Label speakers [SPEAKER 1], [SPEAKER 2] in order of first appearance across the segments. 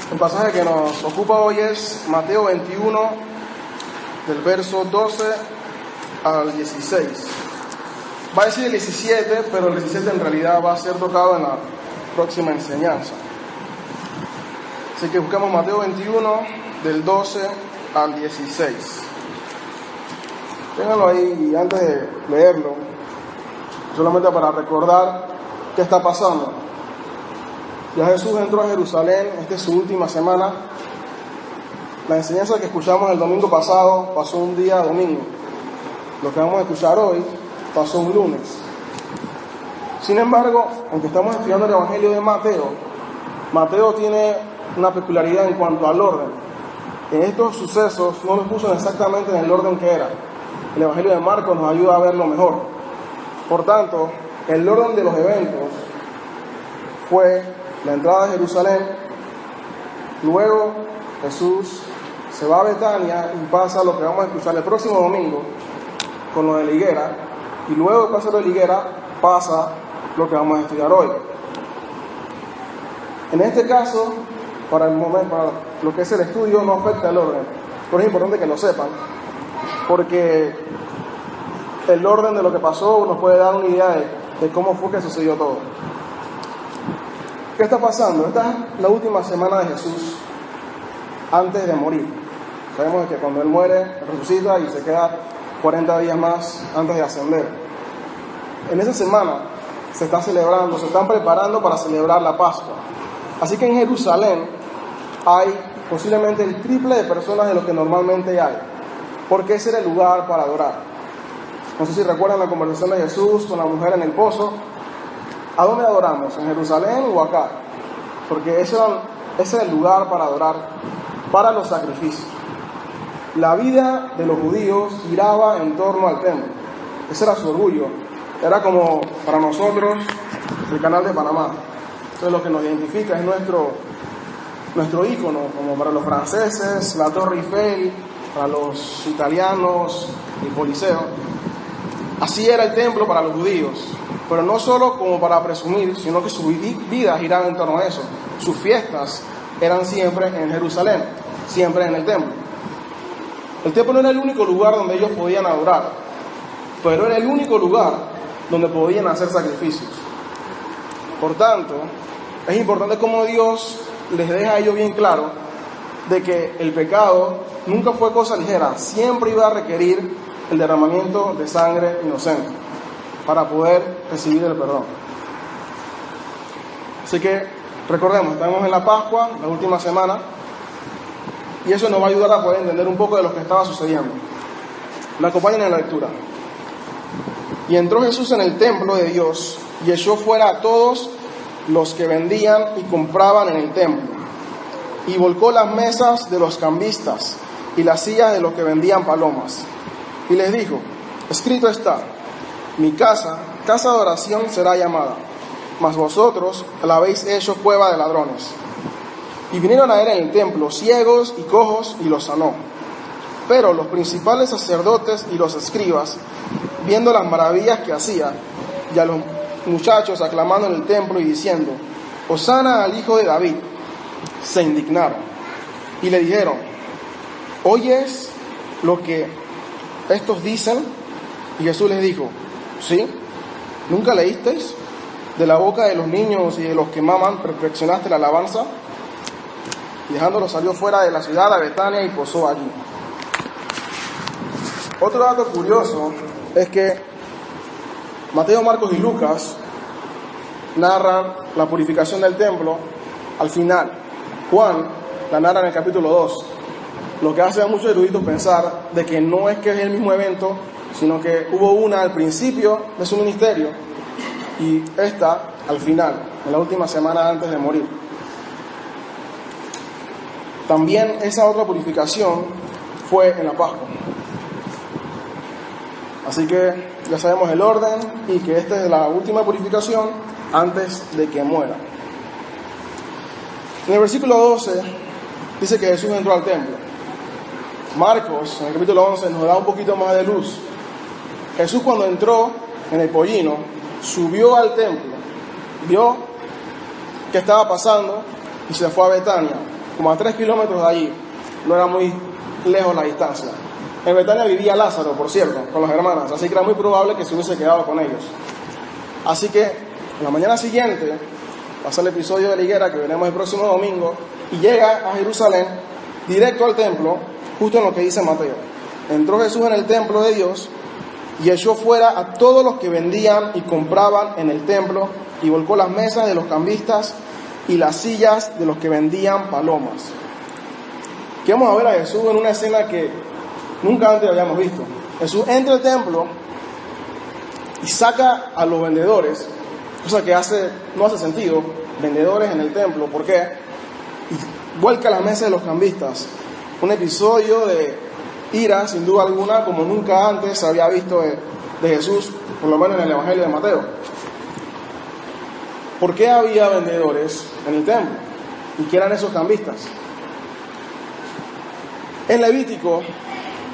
[SPEAKER 1] El pasaje que nos ocupa hoy es Mateo 21, del verso 12 al 16. Va a decir el 17, pero el 17 en realidad va a ser tocado en la próxima enseñanza. Así que buscamos Mateo 21, del 12 al 16. Ténganlo ahí y antes de leerlo, solamente para recordar qué está pasando. Ya Jesús entró a Jerusalén, esta es su última semana. La enseñanza que escuchamos el domingo pasado pasó un día domingo. Lo que vamos a escuchar hoy pasó un lunes. Sin embargo, aunque estamos estudiando el Evangelio de Mateo, Mateo tiene una peculiaridad en cuanto al orden. En estos sucesos no los puso exactamente en el orden que era. El Evangelio de Marcos nos ayuda a verlo mejor. Por tanto, el orden de los eventos fue la entrada de Jerusalén, luego Jesús se va a Betania y pasa lo que vamos a escuchar el próximo domingo con lo de la higuera, y luego de pasar lo de la higuera pasa lo que vamos a estudiar hoy. En este caso, para lo que es el estudio, no afecta el orden, pero es importante que lo sepan, porque el orden de lo que pasó nos puede dar una idea de cómo fue que sucedió todo. ¿Qué está pasando? Esta es la última semana de Jesús antes de morir. Sabemos que cuando Él muere, resucita y se queda 40 días más antes de ascender. En esa semana se está celebrando, se están preparando para celebrar la Pascua. Así que en Jerusalén hay posiblemente el triple de personas de lo que normalmente hay, porque ese era el lugar para adorar. No sé si recuerdan la conversación de Jesús con la mujer en el pozo. ¿A dónde adoramos? ¿En Jerusalén o acá? Porque ese era el lugar para adorar, para los sacrificios. La vida de los judíos giraba en torno al templo. Ese era su orgullo. Era como para nosotros el canal de Panamá. Entonces lo que nos identifica es nuestro ícono, como para los franceses, la Torre Eiffel, para los italianos, el Coliseo. Así era el templo para los judíos. Pero no solo como para presumir, sino que su vida giraba en torno a eso. Sus fiestas eran siempre en Jerusalén, siempre en el templo. El templo no era el único lugar donde ellos podían adorar, pero era el único lugar donde podían hacer sacrificios. Por tanto, es importante como Dios les deja a ellos bien claro de que el pecado nunca fue cosa ligera, siempre iba a requerir el derramamiento de sangre inocente para poder recibir el perdón. Así que recordemos, estamos en la Pascua, la última semana, y eso nos va a ayudar a poder entender un poco de lo que estaba sucediendo. Me acompañan en la lectura. Y entró Jesús en el templo de Dios y echó fuera a todos los que vendían y compraban en el templo, y volcó las mesas de los cambistas y las sillas de los que vendían palomas, y les dijo: escrito está, mi casa, casa de oración será llamada, mas vosotros la habéis hecho cueva de ladrones. Y vinieron a él en el templo ciegos y cojos, y los sanó. Pero los principales sacerdotes y los escribas, viendo las maravillas que hacía, y a los muchachos aclamando en el templo y diciendo: Hosana al hijo de David, se indignaron y le dijeron: ¿oyes lo que estos dicen? Y Jesús les dijo: ¿sí? ¿Nunca leísteis? De la boca de los niños y de los que maman perfeccionaste la alabanza. Y dejándolo salió fuera de la ciudad a Betania y posó allí. Otro dato curioso es que Mateo, Marcos y Lucas narran la purificación del templo al final. Juan la narra en el capítulo 2, lo que hace a muchos eruditos pensar de que no es que es el mismo evento, sino que hubo una al principio de su ministerio y esta al final, en la última semana antes de morir. También esa otra purificación fue en la Pascua. Así que ya sabemos el orden y que esta es la última purificación antes de que muera. En el versículo 12 dice que Jesús entró al templo. Marcos, en el capítulo 11, nos da un poquito más de luz. Jesús, cuando entró en el pollino, subió al templo, vio qué estaba pasando y se fue a Betania. como a 3 kilómetros de allí, no era muy lejos la distancia. En Betania vivía Lázaro, por cierto, con las hermanas, así que era muy probable que se hubiese quedado con ellos. Así que en la mañana siguiente pasa el episodio de la higuera que veremos el próximo domingo y llega a Jerusalén directo al templo, justo en lo que dice Mateo. Entró Jesús en el templo de Dios y echó fuera a todos los que vendían y compraban en el templo y volcó las mesas de los cambistas y las sillas de los que vendían palomas. Aquí vamos a ver a Jesús en una escena que nunca antes habíamos visto. Jesús entra al templo y saca a los vendedores, cosa que no hace sentido, vendedores en el templo. ¿Por qué? Y vuelca las mesas de los cambistas. Un episodio de ira, sin duda alguna, como nunca antes se había visto de Jesús, por lo menos en el Evangelio de Mateo. ¿Por qué había vendedores en el templo? ¿Y qué eran esos cambistas? En Levítico,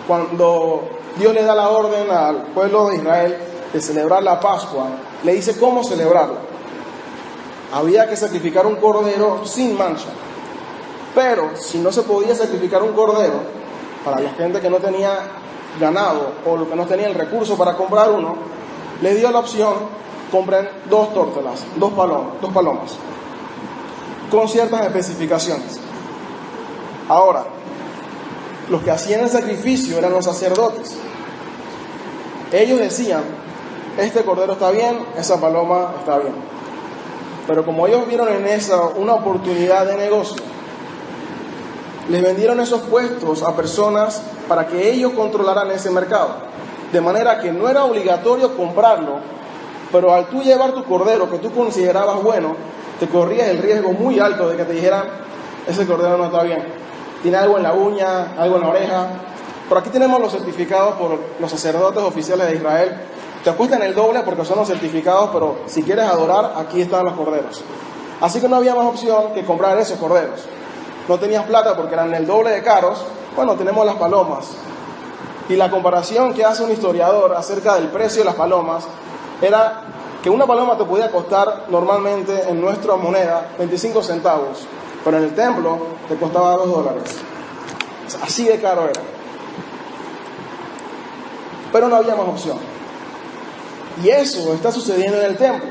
[SPEAKER 1] cuando Dios le da la orden al pueblo de Israel de celebrar la Pascua, le dice cómo celebrarla. Había que sacrificar un cordero sin mancha. Pero si no se podía sacrificar un cordero, para la gente que no tenía ganado o los que no tenía el recurso para comprar uno, le dio la opción: compren 2 tórtolas, 2 palomas, con ciertas especificaciones. Ahora, los que hacían el sacrificio eran los sacerdotes. Ellos decían: este cordero está bien, esa paloma está bien. Pero como ellos vieron en esa una oportunidad de negocio, les vendieron esos puestos a personas para que ellos controlaran ese mercado. De manera que no era obligatorio comprarlo, pero al tú llevar tu cordero que tú considerabas bueno, te corrías el riesgo muy alto de que te dijeran: ese cordero no está bien, tiene algo en la uña, algo en la oreja. Por aquí tenemos los certificados por los sacerdotes oficiales de Israel. Te cuestan el doble porque son los certificados, pero si quieres adorar, aquí están los corderos. Así que no había más opción que comprar esos corderos. No tenías plata porque eran el doble de caros. Bueno, tenemos las palomas. Y la comparación que hace un historiador acerca del precio de las palomas era que una paloma te podía costar normalmente en nuestra moneda 25 centavos, pero en el templo te costaba $2. Así de caro era. Pero no había más opción. Y eso está sucediendo en el templo.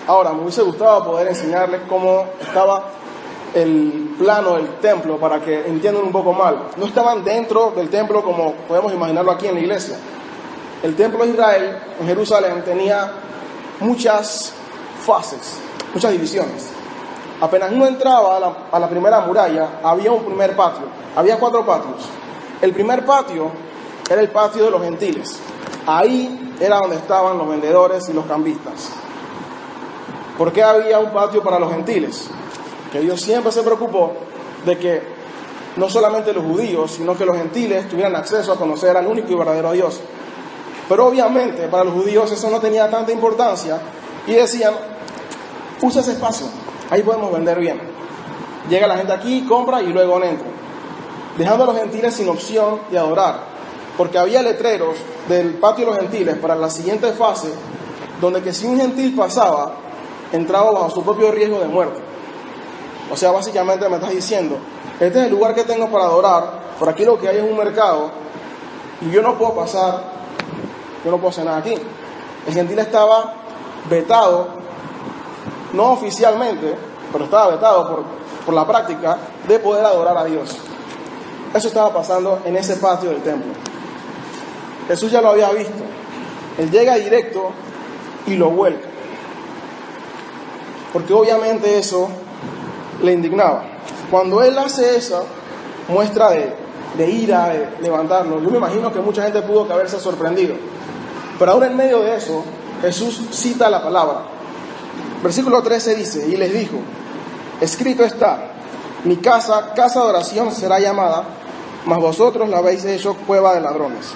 [SPEAKER 1] Ahora, me hubiese gustado poder enseñarles cómo estaba el plano del templo para que entiendan un poco mal. No estaban dentro del templo como podemos imaginarlo aquí en la iglesia. El templo de Israel en Jerusalén tenía muchas fases, muchas divisiones. Apenas uno entraba a la primera muralla, había un primer patio. Había 4 patios. El primer patio era el patio de los gentiles. Ahí era donde estaban los vendedores y los cambistas. ¿Por qué había un patio para los gentiles? Que Dios siempre se preocupó de que no solamente los judíos, sino que los gentiles tuvieran acceso a conocer al único y verdadero Dios. Pero obviamente para los judíos eso no tenía tanta importancia y decían: usa ese espacio, ahí podemos vender bien. Llega la gente aquí, compra y luego entra, dejando a los gentiles sin opción de adorar, porque había letreros del patio de los gentiles para la siguiente fase, donde que si un gentil pasaba, entraba bajo su propio riesgo de muerte. O sea, básicamente me estás diciendo: este es el lugar que tengo para adorar, por aquí lo que hay es un mercado, y yo no puedo pasar, yo no puedo hacer nada aquí. El gentil estaba vetado, no oficialmente, pero estaba vetado por la práctica de poder adorar a Dios. Eso estaba pasando en ese patio del templo. Jesús ya lo había visto. Él llega directo y lo vuelca, porque obviamente eso le indignaba. Cuando él hace esa muestra de ira, de levantarlo, yo me imagino que mucha gente pudo haberse sorprendido. Pero ahora en medio de eso, Jesús cita la palabra. Versículo 13 dice: y les dijo: escrito está, mi casa, casa de oración será llamada, mas vosotros la habéis hecho cueva de ladrones.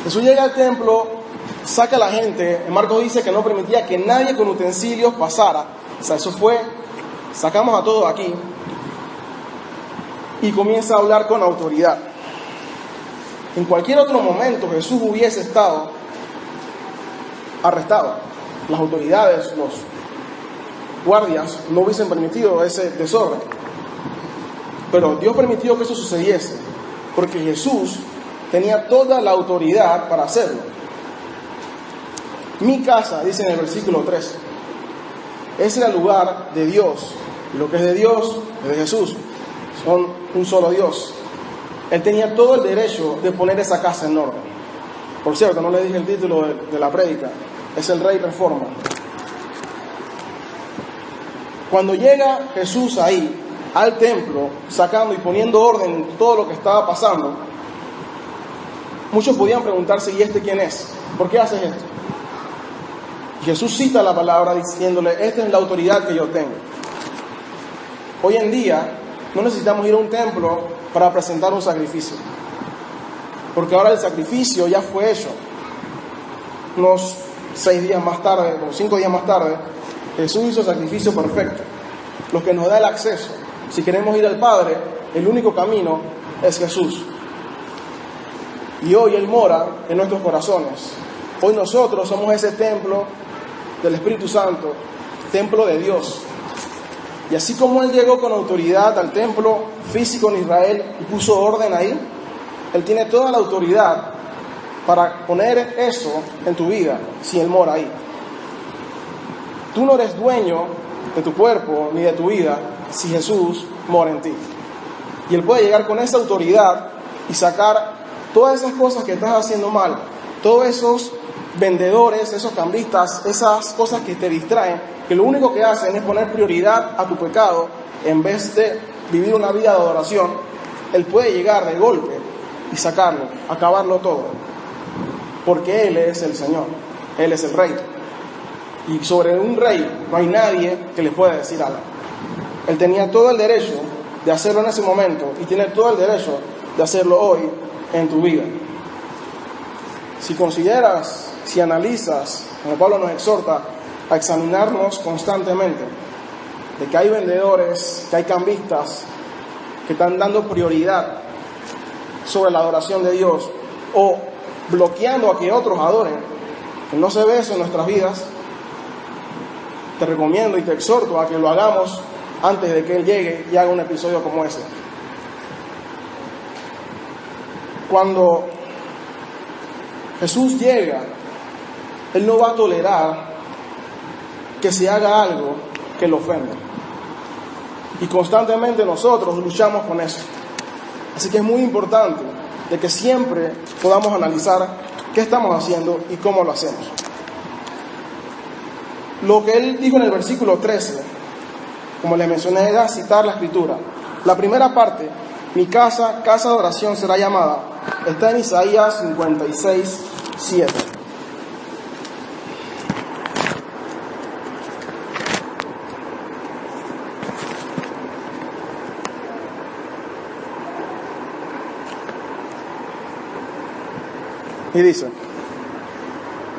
[SPEAKER 1] Jesús llega al templo, saca a la gente. En Marcos dice que no permitía que nadie con utensilios pasara. O sea, eso fue: sacamos a todos aquí. Y comienza a hablar con autoridad. En cualquier otro momento Jesús hubiese estado arrestado. Las autoridades, los guardias, no hubiesen permitido ese desorden. Pero Dios permitió que eso sucediese, porque Jesús tenía toda la autoridad para hacerlo. Mi casa, dice en el versículo 3, es el lugar de Dios. Y lo que es de Dios es de Jesús. Son un solo Dios. Él tenía todo el derecho de poner esa casa en orden. Por cierto, no le dije el título de la prédica. Es el Rey Reforma. Cuando llega Jesús ahí, al templo, sacando y poniendo orden en todo lo que estaba pasando, muchos podían preguntarse, ¿y este quién es? ¿Por qué haces esto? Y Jesús cita la palabra diciéndole, esta es la autoridad que yo tengo. Hoy en día no necesitamos ir a un templo para presentar un sacrificio, porque ahora el sacrificio ya fue hecho. Unos 6 días más tarde, o 5 días más tarde, Jesús hizo el sacrificio perfecto, lo que nos da el acceso. Si queremos ir al Padre, el único camino es Jesús. Y hoy Él mora en nuestros corazones. Hoy nosotros somos ese templo del Espíritu Santo, templo de Dios. Y así como Él llegó con autoridad al templo físico en Israel y puso orden ahí, Él tiene toda la autoridad para poner eso en tu vida si Él mora ahí. Tú no eres dueño de tu cuerpo ni de tu vida si Jesús mora en ti. Y Él puede llegar con esa autoridad y sacar todas esas cosas que estás haciendo mal, todos esos vendedores, esos cambistas, esas cosas que te distraen, que lo único que hacen es poner prioridad a tu pecado en vez de vivir una vida de adoración. Él puede llegar de golpe y sacarlo, acabarlo todo, porque Él es el Señor, Él es el Rey. Y sobre un rey no hay nadie que le pueda decir algo. Él tenía todo el derecho de hacerlo en ese momento y tiene todo el derecho de hacerlo hoy en tu vida. Si consideras, si analizas, como Pablo nos exhorta a examinarnos constantemente, de que hay vendedores, que hay cambistas que están dando prioridad sobre la adoración de Dios o bloqueando a que otros adoren, que no se ve eso en nuestras vidas, te recomiendo y te exhorto a que lo hagamos antes de que Él llegue y haga un episodio como ese. Cuando Jesús llega, Él no va a tolerar que se haga algo que lo ofenda. Y constantemente nosotros luchamos con eso. Así que es muy importante de que siempre podamos analizar qué estamos haciendo y cómo lo hacemos. Lo que Él dijo en el versículo 13, como les mencioné, era citar la Escritura. La primera parte, mi casa, casa de oración será llamada, está en Isaías 56, 7. Y dice,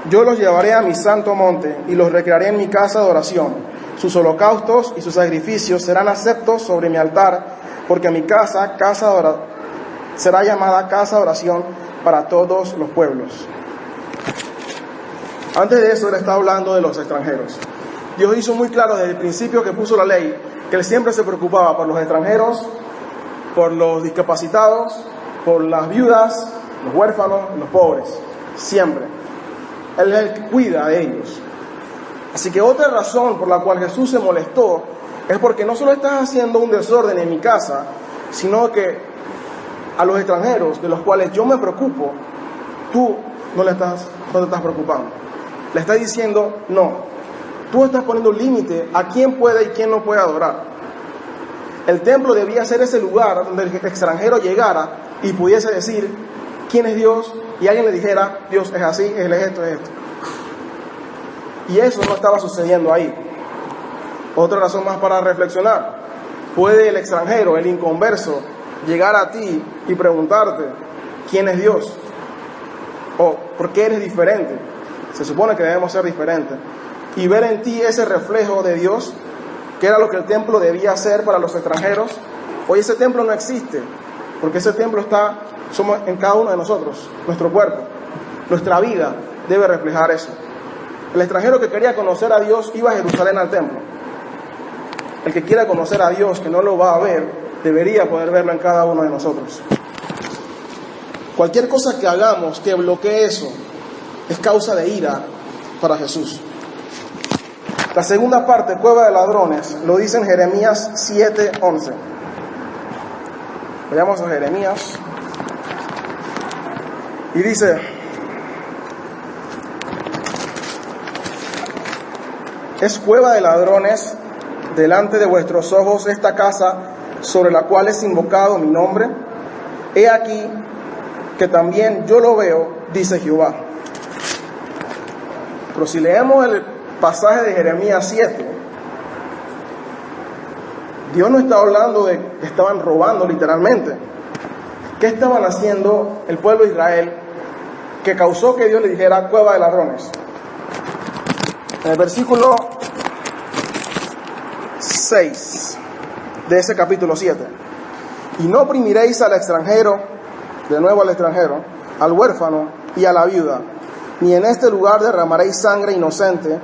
[SPEAKER 1] yo los llevaré a mi santo monte y los recrearé en mi casa de oración. Sus holocaustos y sus sacrificios serán aceptos sobre mi altar, porque mi casa, será llamada casa de oración para todos los pueblos. Antes de eso, Él está hablando de los extranjeros. Dios hizo muy claro desde el principio que puso la ley, que Él siempre se preocupaba por los extranjeros, por los discapacitados, por las viudas, los huérfanos, los pobres. Siempre. Él es el que cuida de ellos. Así que otra razón por la cual Jesús se molestó es porque no solo estás haciendo un desorden en mi casa, sino que a los extranjeros de los cuales yo me preocupo, tú no te estás preocupando. Le estás diciendo, no, tú estás poniendo un límite a quién puede y quién no puede adorar. El templo debía ser ese lugar donde el extranjero llegara y pudiese decir quién es Dios, y alguien le dijera, Dios es así, Él es esto, es esto. Y eso no estaba sucediendo ahí. Otra razón más para reflexionar. Puede el extranjero, el inconverso, llegar a ti y preguntarte quién es Dios o por qué eres diferente. Se supone que debemos ser diferentes. Y ver en ti ese reflejo de Dios, que era lo que el templo debía hacer para los extranjeros. Hoy ese templo no existe, porque ese templo somos en cada uno de nosotros, nuestro cuerpo. Nuestra vida debe reflejar eso. El extranjero que quería conocer a Dios iba a Jerusalén al templo. El que quiera conocer a Dios, que no lo va a ver, debería poder verlo en cada uno de nosotros. Cualquier cosa que hagamos que bloquee eso es causa de ira para Jesús. La segunda parte, cueva de ladrones, lo dice en Jeremías 7:11. Vayamos a Jeremías. Y dice: es cueva de ladrones delante de vuestros ojos esta casa sobre la cual es invocado mi nombre. He aquí que también yo lo veo, dice Jehová. Pero si leemos el pasaje de Jeremías 7, Dios no está hablando de que estaban robando literalmente. ¿Qué estaban haciendo el pueblo de Israel que causó que Dios le dijera cueva de ladrones? En el versículo 6 de ese capítulo 7. Y no oprimiréis al extranjero, de nuevo al extranjero, al huérfano y a la viuda, ni en este lugar derramaréis sangre inocente,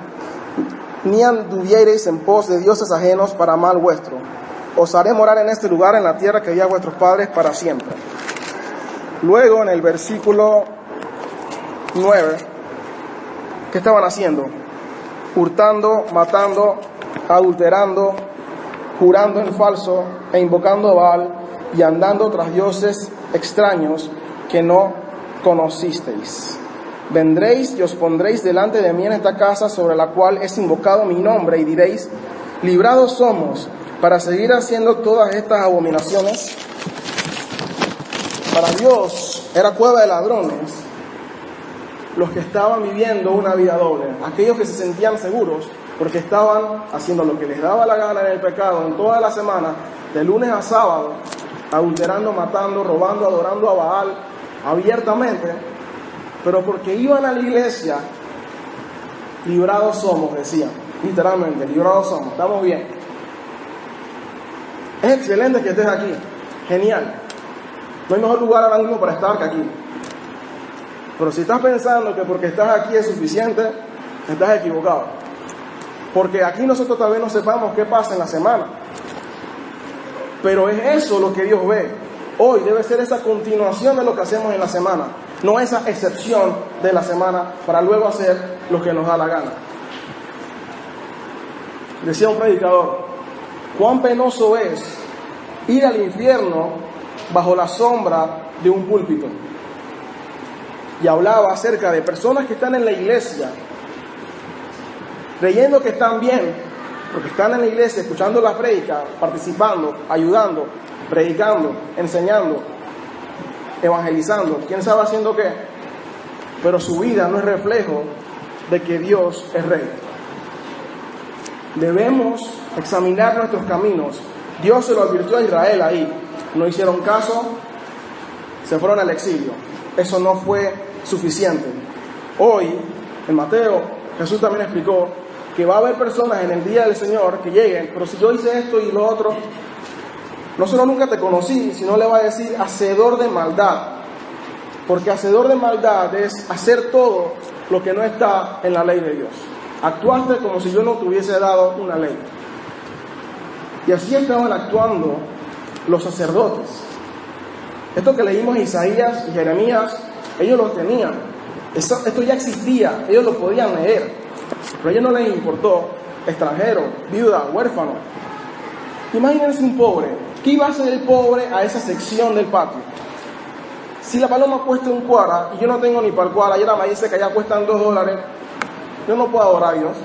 [SPEAKER 1] ni anduviereis en pos de dioses ajenos para mal vuestro. Os haré morar en este lugar, en la tierra que di a vuestros padres para siempre. Luego, en el versículo 9, ¿qué estaban haciendo? Hurtando, matando, adulterando, jurando en falso e invocando a Baal y andando tras dioses extraños que no conocisteis. Vendréis y os pondréis delante de mí en esta casa sobre la cual es invocado mi nombre y diréis: librados somos para seguir haciendo todas estas abominaciones. Para Dios era cueva de ladrones los que estaban viviendo una vida doble, aquellos que se sentían seguros porque estaban haciendo lo que les daba la gana en el pecado en toda la semana, de lunes a sábado, adulterando, matando, robando, adorando a Baal abiertamente, pero porque iban a la iglesia, librados somos, decían, literalmente, librados somos, estamos bien. Es excelente que estés aquí, genial. No hay mejor lugar ahora mismo para estar que aquí. Pero si estás pensando que porque estás aquí es suficiente, estás equivocado. Porque aquí nosotros tal vez no sepamos qué pasa en la semana. Pero es eso lo que Dios ve. Hoy debe ser esa continuación de lo que hacemos en la semana, no esa excepción de la semana para luego hacer lo que nos da la gana. Decía un predicador: cuán penoso es ir al infierno bajo la sombra de un púlpito. Y hablaba acerca de personas que están en la iglesia, creyendo que están bien, porque están en la iglesia, escuchando la prédica, participando, ayudando, predicando, enseñando, evangelizando, quién sabe haciendo qué, pero su vida no es reflejo de que Dios es rey. Debemos examinar nuestros caminos. Dios se lo advirtió a Israel ahí, no hicieron caso, se fueron al exilio. Eso no fue suficiente. Hoy, en Mateo, Jesús también explicó que va a haber personas en el día del Señor que lleguen, pero si yo hice esto y lo otro, no solo nunca te conocí, sino le va a decir hacedor de maldad. Porque hacedor de maldad es hacer todo lo que no está en la ley de Dios. Actuaste como si yo no te hubiese dado una ley. Y así estaban actuando los sacerdotes. Esto que leímos en Isaías y Jeremías, ellos lo tenían. Esto ya existía, ellos lo podían leer. Pero a ellos no les importó, extranjero, viuda, huérfano. Imagínense un pobre. ¿Qué iba a hacer el pobre a esa sección del patio? Si la paloma cuesta un cuara y yo no tengo ni para el cuara, y ahora me dice que allá cuestan $2, yo no puedo adorar a Dios.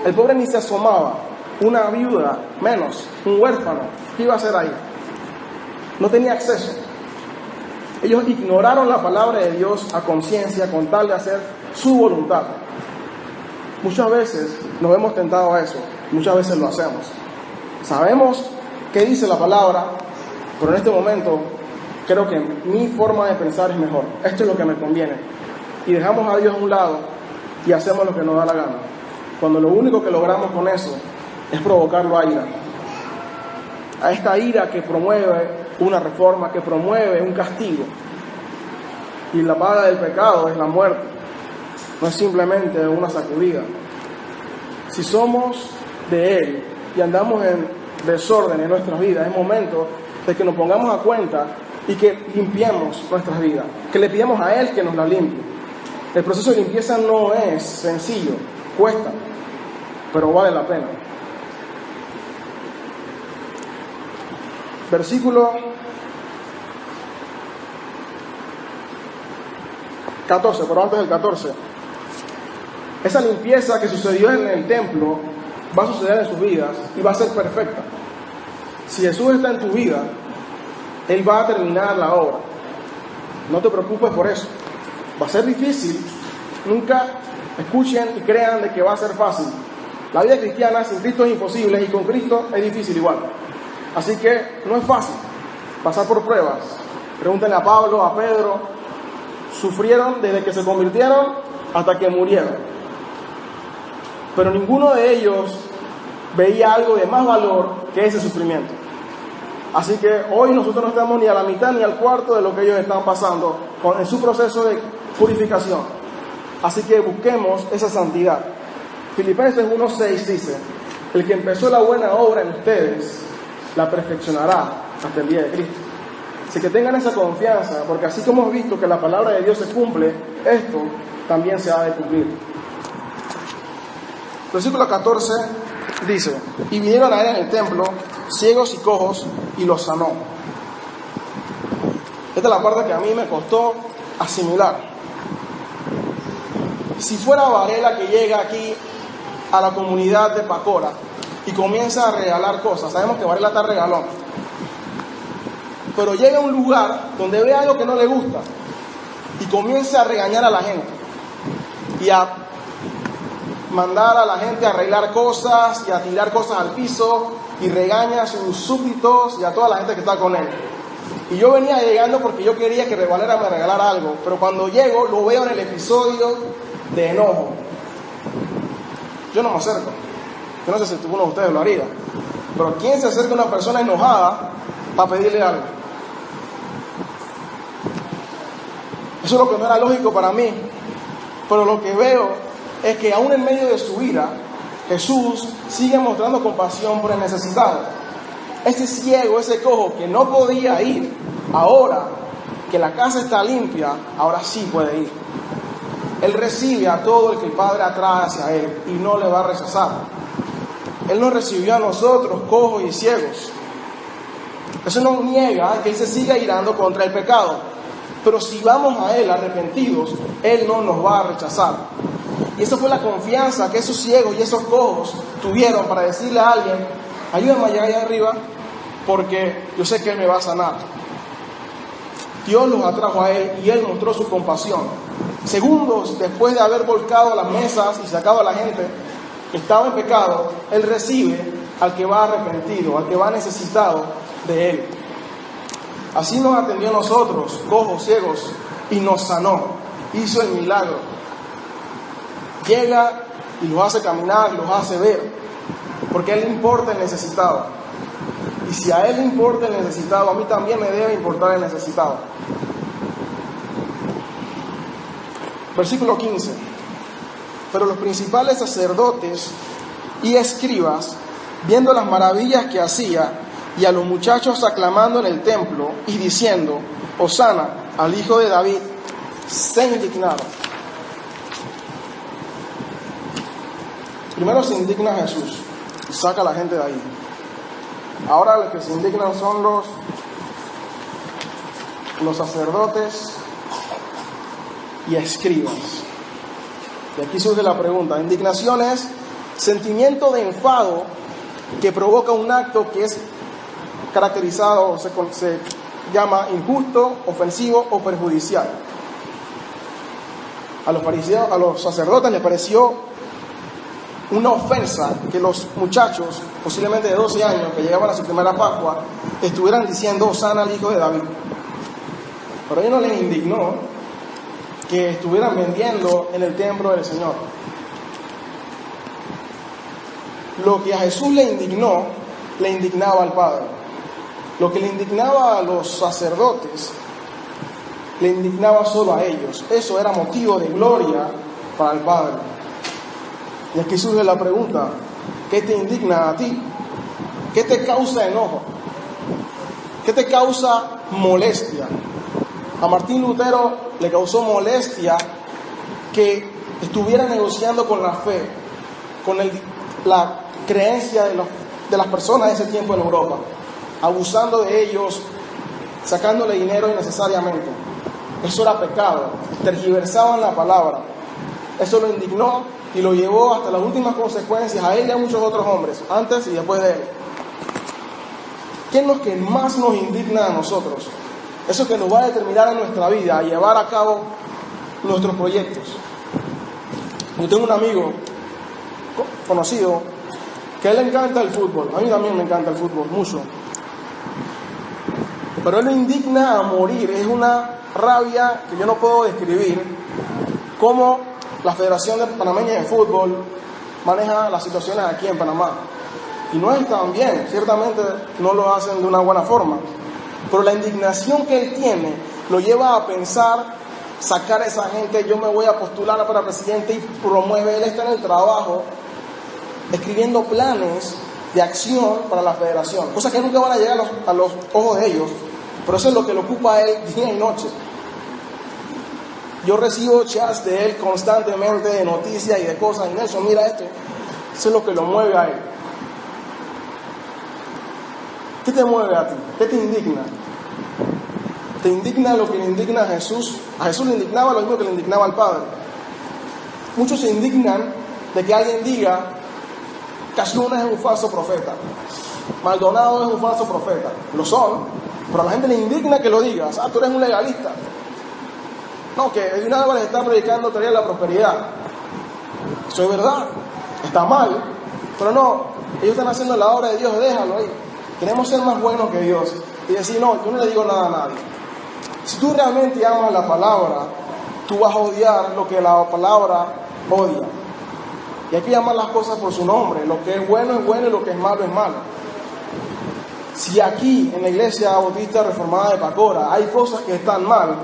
[SPEAKER 1] El pobre ni se asomaba. Una viuda, menos, un huérfano, ¿qué iba a hacer ahí? No tenía acceso. Ellos ignoraron la palabra de Dios a conciencia con tal de hacer su voluntad. Muchas veces nos vemos tentados a eso, muchas veces lo hacemos. Sabemos qué dice la palabra, pero en este momento creo que mi forma de pensar es mejor. Esto es lo que me conviene. Y dejamos a Dios a un lado y hacemos lo que nos da la gana. Cuando lo único que logramos con eso es provocarlo a ira. A esta ira que promueve una reforma, que promueve un castigo. Y la paga del pecado es la muerte. No es simplemente una sacudida. Si somos de Él y andamos en desorden en nuestras vidas, es momento de que nos pongamos a cuenta y que limpiemos nuestras vidas, que le pidamos a Él que nos la limpie. El proceso de limpieza no es sencillo, cuesta, pero vale la pena. Versículo 14, pero antes del 14. Esa limpieza que sucedió en el templo va a suceder en sus vidas y va a ser perfecta. Si Jesús está en tu vida, Él va a terminar la obra. No te preocupes por eso. Va a ser difícil. Nunca escuchen y crean de que va a ser fácil. La vida cristiana sin Cristo es imposible y con Cristo es difícil igual. Así que no es fácil pasar por pruebas. Pregúntenle a Pablo, a Pedro. Sufrieron desde que se convirtieron hasta que murieron. Pero ninguno de ellos veía algo de más valor que ese sufrimiento. Así que hoy nosotros no estamos ni a la mitad ni al cuarto de lo que ellos están pasando en su proceso de purificación. Así que busquemos esa santidad. Filipenses 1:6 dice: el que empezó la buena obra en ustedes la perfeccionará hasta el día de Cristo. Así que tengan esa confianza, porque así como hemos visto que la palabra de Dios se cumple, esto también se ha de cumplir. Versículo 14 dice: y vinieron a él en el templo ciegos y cojos y los sanó. Esta es la parte que a mí me costó asimilar. Si fuera Varela que llega aquí a la comunidad de Pacora y comienza a regalar cosas, sabemos que Varela está regalón, pero llega a un lugar donde ve algo que no le gusta y comienza a regañar a la gente y a mandar a la gente a arreglar cosas y a tirar cosas al piso y regaña a sus súbditos y a toda la gente que está con él. Y yo venía llegando porque yo quería que Valera me regalara algo, pero cuando llego lo veo en el episodio de enojo. Yo no me acerco. Yo no sé si uno de ustedes lo haría, pero ¿quién se acerca a una persona enojada para pedirle algo? Eso es lo que no era lógico para mí, pero lo que veo es que aún en medio de su ira, Jesús sigue mostrando compasión por el necesitado. Ese ciego, ese cojo que no podía ir, ahora que la casa está limpia, ahora sí puede ir. Él recibe a todo el que el Padre atrae hacia Él y no le va a rechazar. Él nos recibió a nosotros, cojos y ciegos. Eso no niega que Él se siga irando contra el pecado. Pero si vamos a Él arrepentidos, Él no nos va a rechazar. Y esa fue la confianza que esos ciegos y esos cojos tuvieron para decirle a alguien: ayúdame a llegar allá arriba porque yo sé que Él me va a sanar. Dios los atrajo a Él y Él mostró su compasión. Segundos después de haber volcado las mesas y sacado a la gente que estaba en pecado, Él recibe al que va arrepentido, al que va necesitado de Él. Así nos atendió a nosotros, cojos, ciegos, y nos sanó. Hizo el milagro. Llega y los hace caminar, los hace ver, porque a Él le importa el necesitado. Y si a Él le importa el necesitado, a mí también me debe importar el necesitado. Versículo 15. Pero los principales sacerdotes y escribas, viendo las maravillas que hacía, y a los muchachos aclamando en el templo y diciendo: Hosana al Hijo de David, se indignaron. Primero se indigna Jesús y saca a la gente de ahí. Ahora los que se indignan son los sacerdotes y escribas. Y aquí surge la pregunta. Indignación es sentimiento de enfado que provoca un acto que es caracterizado o se llama injusto, ofensivo o perjudicial. A los fariseos, a los sacerdotes les pareció una ofensa que los muchachos, posiblemente de 12 años, que llegaban a su primera Pascua, estuvieran diciendo: Hosana al Hijo de David. Pero a ellos no les indignó que estuvieran vendiendo en el templo del Señor. Lo que a Jesús le indignó, le indignaba al Padre. Lo que le indignaba a los sacerdotes, le indignaba solo a ellos. Eso era motivo de gloria para el Padre. Y aquí surge la pregunta: ¿qué te indigna a ti? ¿Qué te causa enojo? ¿Qué te causa molestia? A Martín Lutero le causó molestia que estuviera negociando con la fe, con la creencia de las personas de ese tiempo en Europa, abusando de ellos, sacándole dinero innecesariamente. Eso era pecado, tergiversaban la palabra. Eso lo indignó y lo llevó hasta las últimas consecuencias a él y a muchos otros hombres, antes y después de él. ¿Qué es lo que más nos indigna a nosotros? Eso que nos va a determinar en nuestra vida, a llevar a cabo nuestros proyectos. Yo tengo un amigo conocido que a él le encanta el fútbol. A mí también me encanta el fútbol, mucho. Pero él lo indigna a morir. Es una rabia que yo no puedo describir. Cómo la Federación Panameña de Fútbol maneja las situaciones aquí en Panamá. Y no están bien, ciertamente no lo hacen de una buena forma. Pero la indignación que él tiene lo lleva a pensar, sacar a esa gente, yo me voy a postular para presidente, y promueve, él está en el trabajo escribiendo planes de acción para la federación, cosas que nunca van a llegar a los ojos de ellos, pero eso es lo que le ocupa a él día y noche. Yo recibo chats de él constantemente de noticias y de cosas, y Nelson, mira esto, eso es lo que lo mueve a él. ¿Qué te mueve a ti? ¿Qué te indigna? ¿Te indigna lo que le indigna a Jesús? A Jesús le indignaba lo mismo que le indignaba al Padre. Muchos se indignan de que alguien diga que Asuna es un falso profeta, Maldonado es un falso profeta. Lo son, pero a la gente le indigna que lo digas. Tú eres un legalista. No, que Edwin Álvarez está predicando teoría de la prosperidad. Eso es verdad, está mal, pero no, ellos están haciendo la obra de Dios, déjalo ahí. Queremos ser más buenos que Dios y decir, no, yo no le digo nada a nadie. Si tú realmente amas la palabra, tú vas a odiar lo que la palabra odia. Y hay que llamar las cosas por su nombre. Lo que es bueno y lo que es malo es malo. Si aquí en la Iglesia Bautista Reformada de Pacora hay cosas que están mal,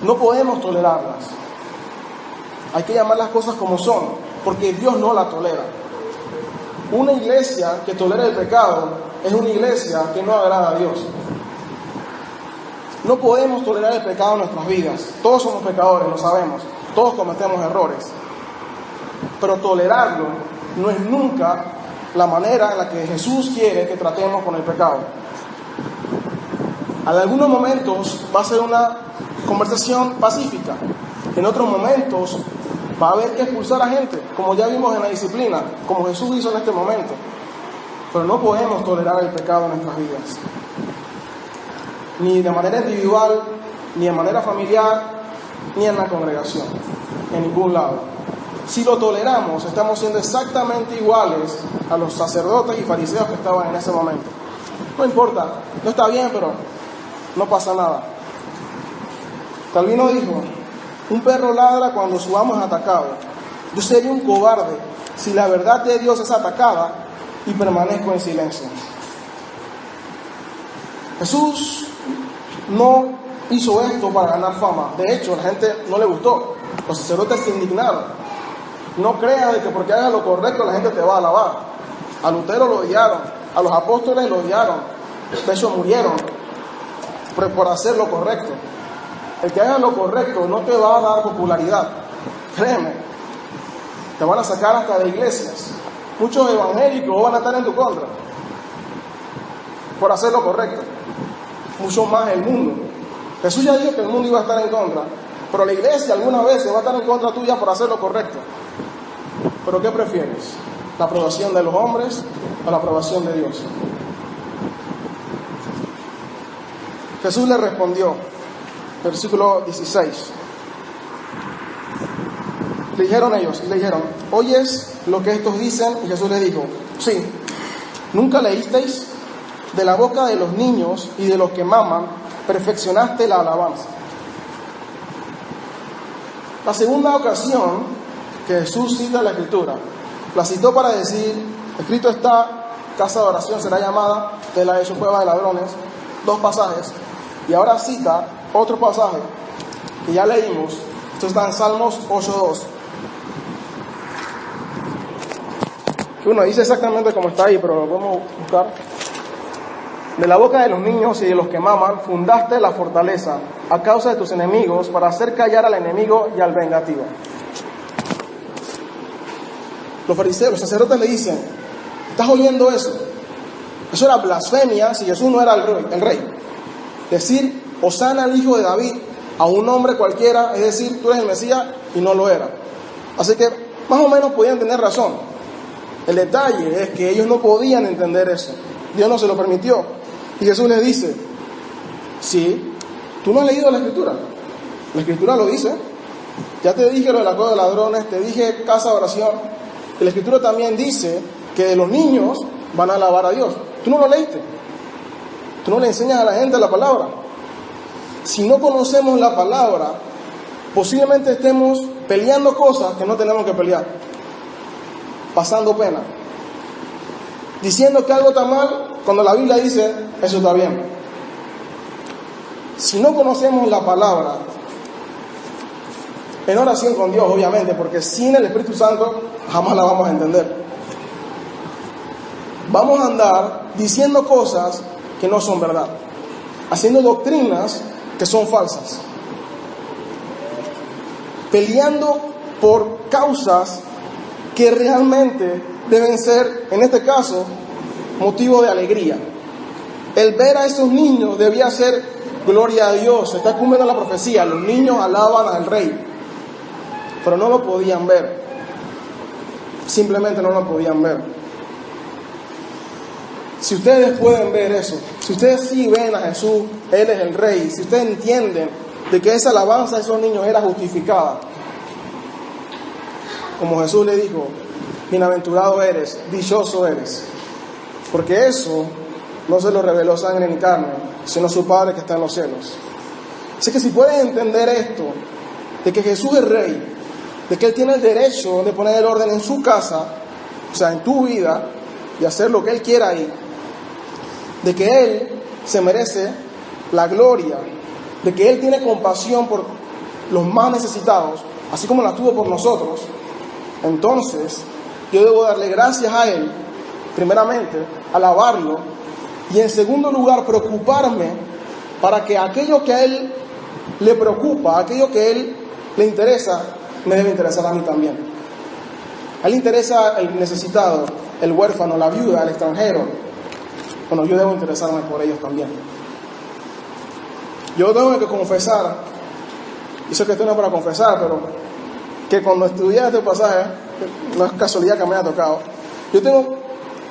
[SPEAKER 1] no podemos tolerarlas. Hay que llamar las cosas como son, porque Dios no las tolera. Una iglesia que tolera el pecado es una iglesia que no agrada a Dios. No podemos tolerar el pecado en nuestras vidas. Todos somos pecadores, lo sabemos. Todos cometemos errores. Pero tolerarlo no es nunca la manera en la que Jesús quiere que tratemos con el pecado. En algunos momentos va a ser una conversación pacífica. En otros momentos va a haber que expulsar a gente, como ya vimos en la disciplina, como Jesús hizo en este momento. Pero no podemos tolerar el pecado en nuestras vidas. Ni de manera individual, ni de manera familiar, ni en la congregación. En ningún lado. Si lo toleramos, estamos siendo exactamente iguales a los sacerdotes y fariseos que estaban en ese momento. No importa, no está bien, pero no pasa nada. Calvino dijo, un perro ladra cuando su amo es atacado. Yo sería un cobarde si la verdad de Dios es atacada y permanezco en silencio. Jesús no hizo esto para ganar fama. De hecho, a la gente no le gustó. Los sacerdotes se indignaron. No creas de que porque hagas lo correcto la gente te va a alabar. A Lutero lo odiaron, a los apóstoles lo odiaron, de hecho murieron por hacer lo correcto. El que haga lo correcto no te va a dar popularidad, créeme, te van a sacar hasta de iglesias. Muchos evangélicos van a estar en tu contra por hacer lo correcto, mucho más el mundo. Jesús ya dijo que el mundo iba a estar en contra, pero la iglesia algunas veces va a estar en contra tuya por hacer lo correcto. ¿Pero qué prefieres? ¿La aprobación de los hombres o la aprobación de Dios? Jesús le respondió, versículo 16. Le dijeron ellos, ¿oyes lo que estos dicen? Y Jesús les dijo, sí. ¿Nunca leísteis? De la boca de los niños y de los que maman, perfeccionaste la alabanza. La segunda ocasión que Jesús cita la Escritura, la citó para decir, escrito está, casa de oración será llamada, de la hecho cueva de ladrones, 2 pasajes, y ahora cita otro pasaje que ya leímos, esto está en Salmos 8:2, que uno dice exactamente como está ahí, pero lo podemos buscar. De la boca de los niños y de los que maman, fundaste la fortaleza a causa de tus enemigos para hacer callar al enemigo y al vengativo. Los fariseos, los sacerdotes le dicen, ¿estás oyendo eso? Eso era blasfemia si Jesús no era el rey. Decir, Hosana al hijo de David, a un hombre cualquiera, es decir, tú eres el Mesías y no lo era. Así que más o menos podían tener razón. El detalle es que ellos no podían entender eso. Dios no se lo permitió. Y Jesús les dice, sí, tú no has leído la Escritura. La Escritura lo dice. Ya te dije lo de la cueva de ladrones, te dije casa de oración. Y la Escritura también dice que los niños van a alabar a Dios. Tú no lo leíste. Tú no le enseñas a la gente la palabra. Si no conocemos la palabra, posiblemente estemos peleando cosas que no tenemos que pelear. Pasando pena. Diciendo que algo está mal cuando la Biblia dice, eso está bien. Si no conocemos la palabra, en oración con Dios, obviamente, porque sin el Espíritu Santo jamás la vamos a entender. Vamos a andar diciendo cosas que no son verdad, haciendo doctrinas que son falsas, peleando por causas que realmente deben ser, en este caso, motivo de alegría. El ver a esos niños debía ser gloria a Dios. Se está cumpliendo la profecía, los niños alaban al rey, pero no lo podían ver, simplemente no lo podían ver. Si ustedes pueden ver eso, si ustedes sí ven a Jesús, Él es el rey, si ustedes entienden de que esa alabanza de esos niños era justificada, como Jesús le dijo, bienaventurado eres, dichoso eres, porque eso no se lo reveló sangre ni carne, sino su Padre que está en los cielos. Así que si pueden entender esto, de que Jesús es rey, de que Él tiene el derecho de poner el orden en su casa, o sea, en tu vida, y hacer lo que Él quiera ahí, de que Él se merece la gloria, de que Él tiene compasión por los más necesitados, así como la tuvo por nosotros, entonces yo debo darle gracias a Él, primeramente, alabarlo, y en segundo lugar, preocuparme para que aquello que a Él le preocupa, aquello que a Él le interesa, me debe interesar a mí también. A Él le interesa el necesitado, el huérfano, la viuda, el extranjero. Bueno, yo debo interesarme por ellos también. Yo tengo que confesar, y sé que esto no es para confesar, pero que cuando estudié este pasaje, no es casualidad que me haya tocado, yo tengo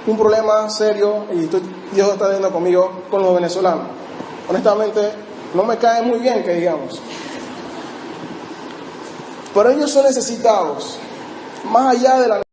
[SPEAKER 1] un problema serio, y Dios está viendo conmigo, con los venezolanos. Honestamente, no me cae muy bien, que digamos. Pero ellos son necesitados, más allá de la